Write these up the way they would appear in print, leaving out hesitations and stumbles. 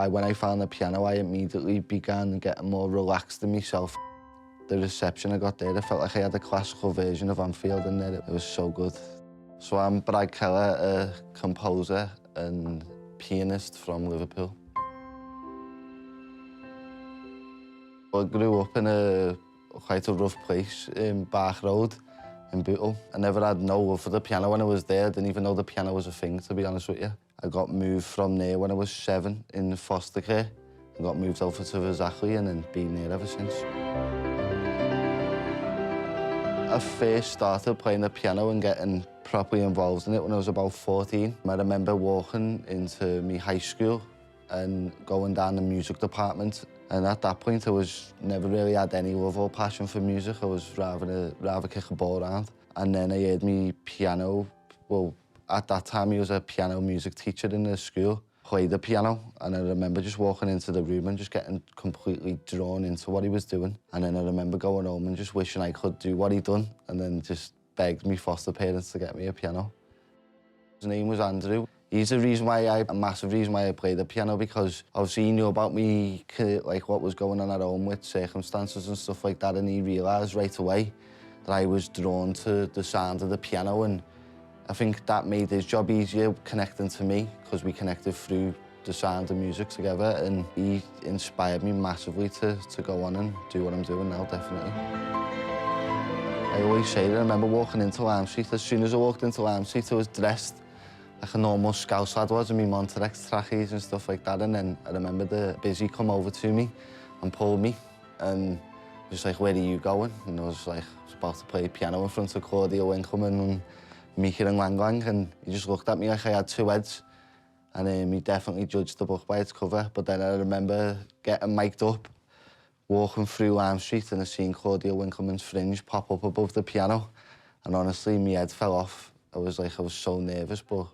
when I found the piano, I immediately began getting more relaxed in myself. The reception I got there, I felt like I had a classical version of Anfield in there. It was so good. So I'm Kella, a composer and pianist from Liverpool. I grew up in quite a rough place in Bark Road in Bootle. I never had no love for the piano when I was there. I didn't even know the piano was a thing, to be honest with you. I got moved from there when I was 7 in foster care. I got moved over to Verzachley and then been there ever since. I first started playing the piano and getting properly involved in it when I was about 14. I remember walking into my high school and going down the music department. And at that point, I was never really had any love or passion for music. I was rather kick a ball around. And then I heard me piano. Well, at that time, he was a piano music teacher in the school. Played the piano, and I remember just walking into the room and just getting completely drawn into what he was doing. And then I remember going home and just wishing I could do what he'd done, and then just begged me foster parents to get me a piano. His name was Andrew. He's a massive reason why I played the piano, because obviously he knew about me, like what was going on at home with circumstances and stuff like that, and he realised right away that I was drawn to the sound of the piano, and I think that made his job easier connecting to me, because we connected through the sound of music together, and he inspired me massively to go on and do what I'm doing now, definitely. I always say that I remember walking into Lime Street. As soon as I walked into Lime Street, I was dressed like a normal Scouse lad was, in my Monterex trackies and stuff like that, and then I remember the Busy come over to me and pulled me, and was like, "Where are you going?" And I was like, I was about to play piano in front of Claudia Winkleman and Mika and Lang Lang, and he just looked at me like I had 2 heads, and he definitely judged the book by its cover. But then I remember getting mic'd up, walking through Lime Street, and I seen Claudia Winkleman's Fringe pop up above the piano, and honestly, my head fell off. I was so nervous, but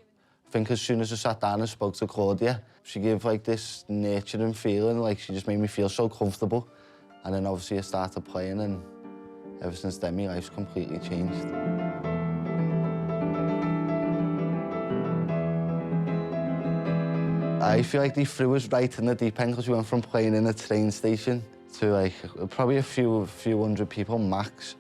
I think as soon as I sat down and spoke to Claudia, she gave like this nurturing feeling, like she just made me feel so comfortable. And then obviously I started playing, and ever since then my life's completely changed. I feel like they threw us right in the deep end, because we went from playing in a train station to like probably a few hundred people max.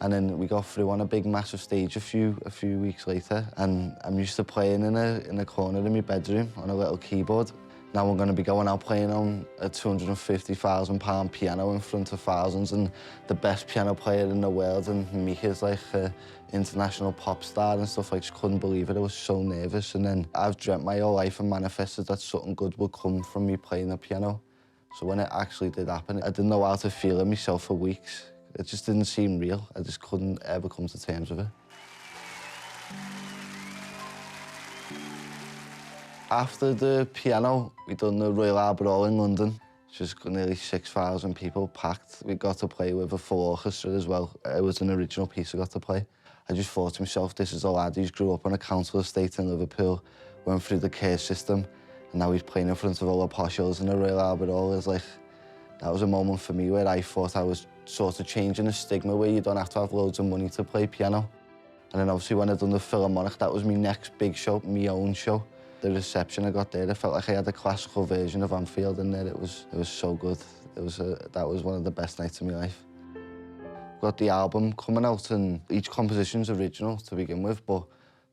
And then we got through on a big, massive stage a few weeks later. And I'm used to playing in a corner in my bedroom on a little keyboard. Now I'm going to be going out playing on a £250,000 piano in front of thousands, and the best piano player in the world, and Mika's like an international pop star and stuff. I just couldn't believe it. I was so nervous. And then I've dreamt my whole life and manifested that something good would come from me playing the piano. So when it actually did happen, I didn't know how to feel in myself for weeks. It just didn't seem real. I just couldn't ever come to terms with it. After the piano, we done the Royal Albert Hall in London, which was nearly 6,000 people packed. We got to play with a full orchestra as well. It was an original piece I got to play. I just thought to myself, this is a lad who's grew up on a council estate in Liverpool, went through the care system, and now he's playing in front of all the posh hills in the Royal Albert Hall. That was a moment for me where I thought I was sort of changing the stigma where you don't have to have loads of money to play piano. And then obviously when I'd done the Philharmonic, that was my next big show, my own show. The reception I got there, I felt like I had a classical version of Anfield in there. It was so good. That was one of the best nights of my life. Got the album coming out, and each composition's original to begin with, but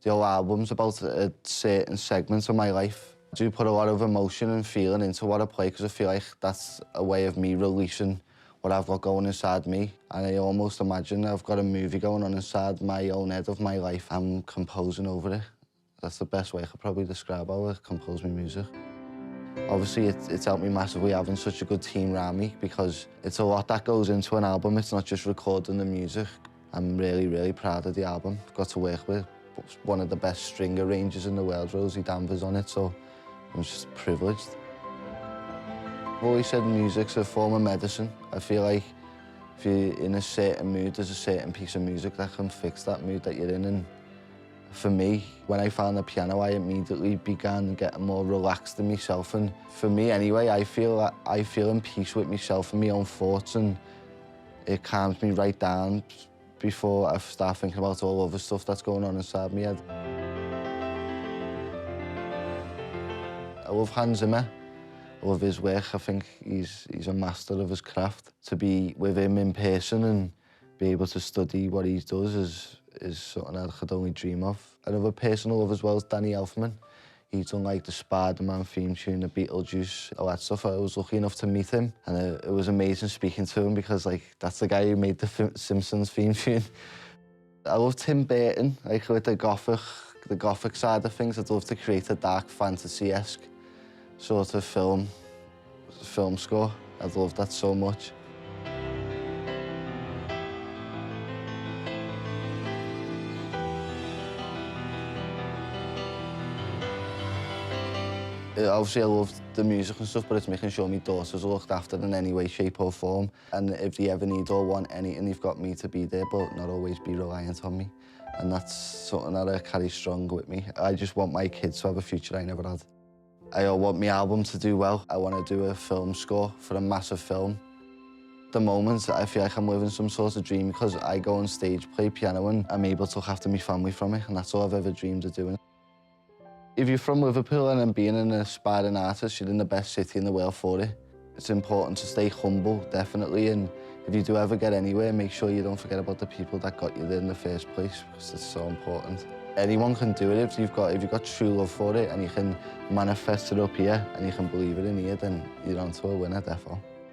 the whole album's about a certain segment of my life. I do put a lot of emotion and feeling into what I play, because I feel like that's a way of me releasing what I've got going inside me. And I almost imagine I've got a movie going on inside my own head of my life. I'm composing over it. That's the best way I could probably describe how I compose my music. Obviously, it's helped me massively having such a good team around me, because it's a lot that goes into an album. It's not just recording the music. I'm really, really proud of the album. I've got to work with one of the best string arrangers in the world, Rosie Danvers, on it, so I'm just privileged. I've always said music's a form of medicine. I feel like if you're in a certain mood, there's a certain piece of music that can fix that mood that you're in. And for me, when I found the piano, I immediately began getting more relaxed in myself. And for me anyway, I feel in peace with myself and my own thoughts, and it calms me right down before I start thinking about all other stuff that's going on inside my head. I love Hans Zimmer. love his work. I think he's a master of his craft. To be with him in person and be able to study what he does is something I could only dream of. Another person I love as well is Danny Elfman. He's done like the Spider-Man theme tune, the Beetlejuice, all that stuff. I was lucky enough to meet him, and it was amazing speaking to him because like that's the guy who made the Simpsons theme tune. I love Tim Burton, like with the gothic side of things. I'd love to create a dark fantasy-esque sort of film score. I'd love that so much. Obviously, I love the music and stuff, but it's making sure my daughters are looked after in any way, shape or form. And if they ever need or want anything, they've got me to be there, but not always be reliant on me. And that's something that I carry strong with me. I just want my kids to have a future I never had. I want my album to do well. I want to do a film score for a massive film. At the moment, I feel like I'm living some sort of dream because I go on stage, play piano, and I'm able to look after my family from it, and that's all I've ever dreamed of doing. If you're from Liverpool and being an aspiring artist, you're in the best city in the world for it. It's important to stay humble, definitely, and if you do ever get anywhere, make sure you don't forget about the people that got you there in the first place, because it's so important. Anyone can do it if you've got true love for it and you can manifest it up here and you can believe it in here, then you're on to a winner, defo.